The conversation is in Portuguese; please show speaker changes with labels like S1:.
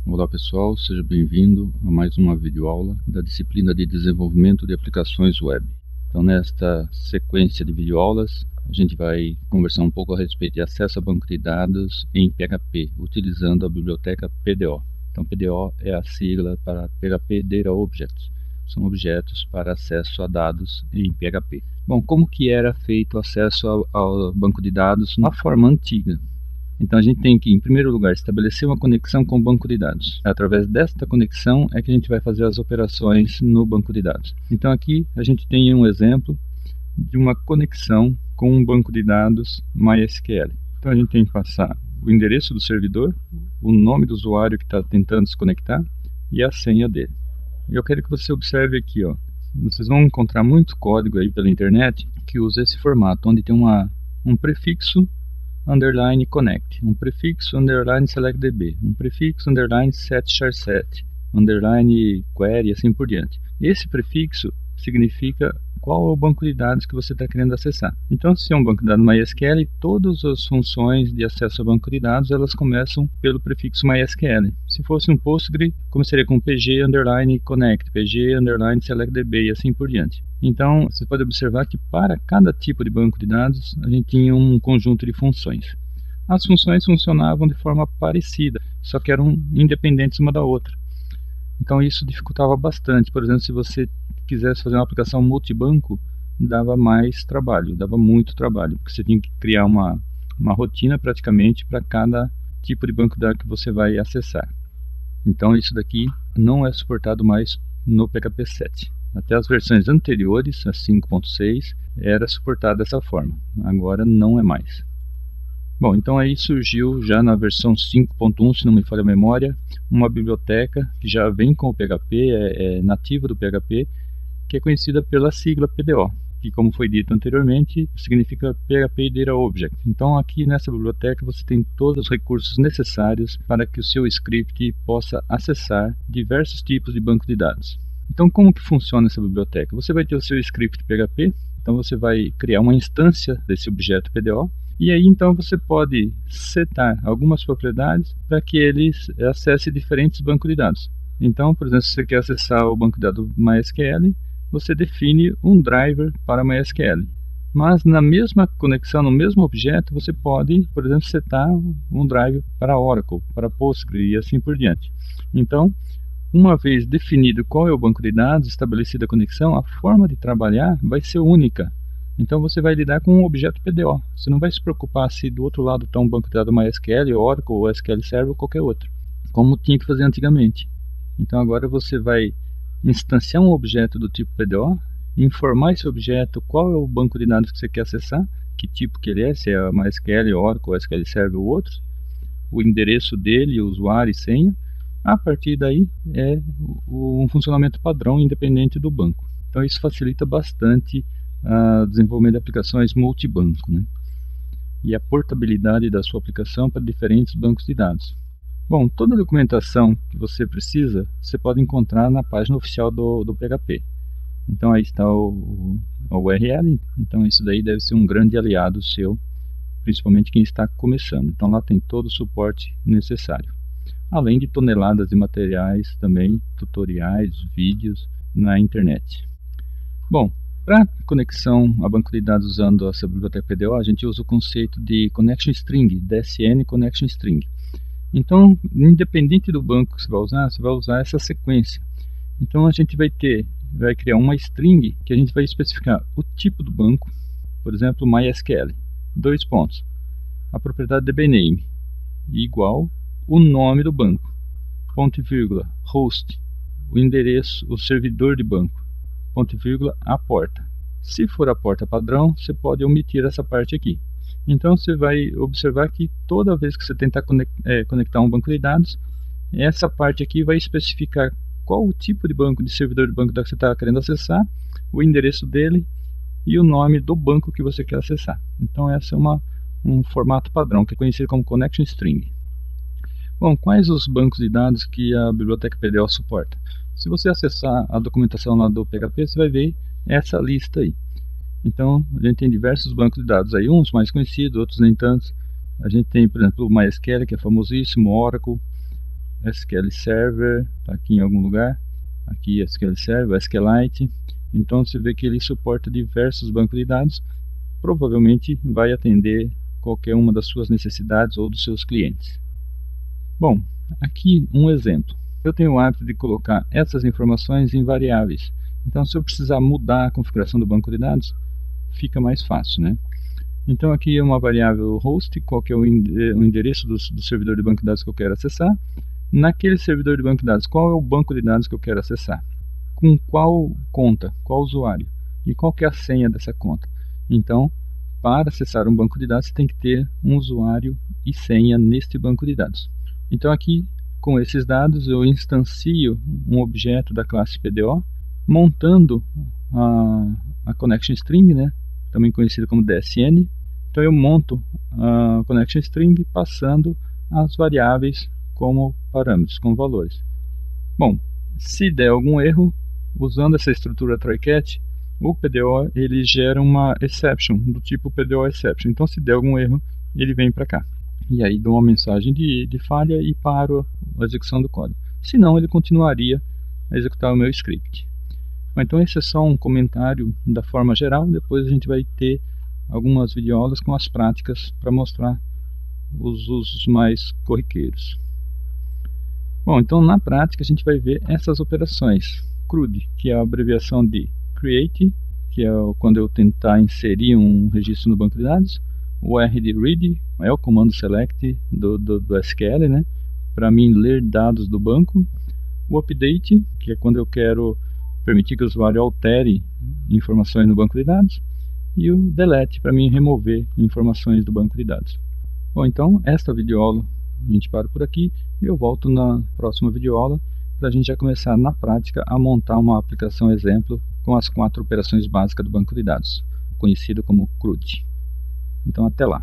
S1: Olá pessoal, seja bem-vindo a mais uma videoaula da disciplina de Desenvolvimento de Aplicações Web. Então nesta sequência de videoaulas, a gente vai conversar um pouco a respeito de acesso a banco de dados em PHP, utilizando a biblioteca PDO. Então PDO é a sigla para PHP Data Objects, são objetos para acesso a dados em PHP. Bom, como que era feito o acesso ao banco de dados na forma antiga? Então a gente tem que, em primeiro lugar, estabelecer uma conexão com o banco de dados. Através desta conexão é que a gente vai fazer as operações no banco de dados. Então aqui a gente tem um exemplo de uma conexão com um banco de dados MySQL. Então a gente tem que passar o endereço do servidor, o nome do usuário que está tentando se conectar e a senha dele. Eu quero que você observe aqui, ó. Vocês vão encontrar muito código aí pela internet que usa esse formato, onde tem um prefixo underline connect, um prefixo underline selectdb, um prefixo underline set underline query, assim por diante. Esse prefixo significa qual é o banco de dados que você está querendo acessar. Então, se é um banco de dados MySQL, todas as funções de acesso ao banco de dados, elas começam pelo prefixo MySQL. Se fosse um Postgre, começaria com pg underline connect, pg underline selectdb e assim por diante. Então, você pode observar que para cada tipo de banco de dados, a gente tinha um conjunto de funções. As funções funcionavam de forma parecida, só que eram independentes uma da outra. Então isso dificultava bastante. Por exemplo, se você quisesse fazer uma aplicação multibanco, dava mais trabalho, dava muito trabalho, porque você tinha que criar uma rotina praticamente para cada tipo de banco de dados que você vai acessar. Então isso daqui não é suportado mais no PHP 7. Até as versões anteriores, a 5.6, era suportada dessa forma. Agora não é mais. Bom, então aí surgiu já na versão 5.1, se não me falha a memória, uma biblioteca que já vem com o PHP, é nativa do PHP, que é conhecida pela sigla PDO, que, como foi dito anteriormente, significa PHP Data Object. Então aqui nessa biblioteca você tem todos os recursos necessários para que o seu script possa acessar diversos tipos de banco de dados. Então como que funciona essa biblioteca? Você vai ter o seu script PHP, então você vai criar uma instância desse objeto PDO, e aí então você pode setar algumas propriedades para que ele acesse diferentes bancos de dados. Então, por exemplo, se você quer acessar o banco de dados MySQL, você define um driver para MySQL. Mas na mesma conexão, no mesmo objeto, você pode, por exemplo, setar um driver para Oracle, para Postgre e assim por diante. Então, uma vez definido qual é o banco de dados, estabelecida a conexão, a forma de trabalhar vai ser única. Então você vai lidar com um objeto PDO. Você não vai se preocupar se do outro lado está um banco de dados MySQL, Oracle, ou SQL Server ou qualquer outro, como tinha que fazer antigamente. Então agora você vai instanciar um objeto do tipo PDO, informar esse objeto qual é o banco de dados que você quer acessar, que tipo que ele é, se é MySQL, Oracle, SQL Server ou outros, o endereço dele, o usuário e senha. A partir daí é um funcionamento padrão independente do banco. Então isso facilita bastante o desenvolvimento de aplicações multibanco, né? E a portabilidade da sua aplicação para diferentes bancos de dados. Bom, toda a documentação que você precisa, você pode encontrar na página oficial do PHP. Então aí está o URL, então isso daí deve ser um grande aliado seu, principalmente quem está começando. Então lá tem todo o suporte necessário. Além de toneladas de materiais também, tutoriais, vídeos na internet. Bom, para conexão a banco de dados usando essa biblioteca PDO, a gente usa o conceito de Connection String, DSN Connection String. Então, independente do banco que você vai usar essa sequência. Então a gente vai criar uma string que a gente vai especificar o tipo do banco, por exemplo, MySQL, dois pontos, a propriedade DBName, igual o nome do banco, ponto e vírgula, host, o endereço, o servidor de banco, ponto e vírgula, a porta. Se for a porta padrão, você pode omitir essa parte aqui. Então você vai observar que toda vez que você tentar conectar um banco de dados, essa parte aqui vai especificar qual o tipo de banco, de servidor de banco que você está querendo acessar, o endereço dele e o nome do banco que você quer acessar. Então esse é um formato padrão que é conhecido como Connection String. Bom, quais os bancos de dados que a biblioteca PDO suporta? Se você acessar a documentação lá do PHP, você vai ver essa lista aí. Então, a gente tem diversos bancos de dados aí, uns mais conhecidos, outros nem tantos. A gente tem, por exemplo, o MySQL, que é famosíssimo, Oracle, SQL Server, está aqui em algum lugar, aqui SQL Server, SQLite. Então você vê que ele suporta diversos bancos de dados, provavelmente vai atender qualquer uma das suas necessidades ou dos seus clientes. Bom, aqui um exemplo. Eu tenho o hábito de colocar essas informações em variáveis. Então se eu precisar mudar a configuração do banco de dados, fica mais fácil, né? Então aqui é uma variável host, qual que é o endereço do servidor de banco de dados que eu quero acessar. Naquele servidor de banco de dados, qual é o banco de dados que eu quero acessar? Com qual conta, qual usuário? E qual que é a senha dessa conta? Então, para acessar um banco de dados, você tem que ter um usuário e senha neste banco de dados. Então aqui, com esses dados, eu instancio um objeto da classe PDO, montando a connection string, né? Também conhecido como DSN. Então eu monto a connection string passando as variáveis como parâmetros, como valores. Bom, se der algum erro, usando essa estrutura try-catch, o PDO ele gera uma exception, do tipo PDO exception. Então se der algum erro, ele vem para cá. E aí dou uma mensagem de falha e paro a execução do código. Senão ele continuaria a executar o meu script. Então esse é só um comentário da forma geral, depois a gente vai ter algumas videoaulas com as práticas para mostrar os usos mais corriqueiros. Bom, então na prática a gente vai ver essas operações. CRUD, que é a abreviação de Create, que é quando eu tentar inserir um registro no banco de dados. O R de Read, é o comando select do SQL, né, para mim ler dados do banco. O Update, que é quando eu quero permitir que o usuário altere informações no banco de dados, e o Delete para mim remover informações do banco de dados. Bom, então esta videoaula a gente para por aqui e eu volto na próxima videoaula para a gente já começar na prática a montar uma aplicação exemplo com as 4 operações básicas do banco de dados, conhecido como CRUD. Então até lá.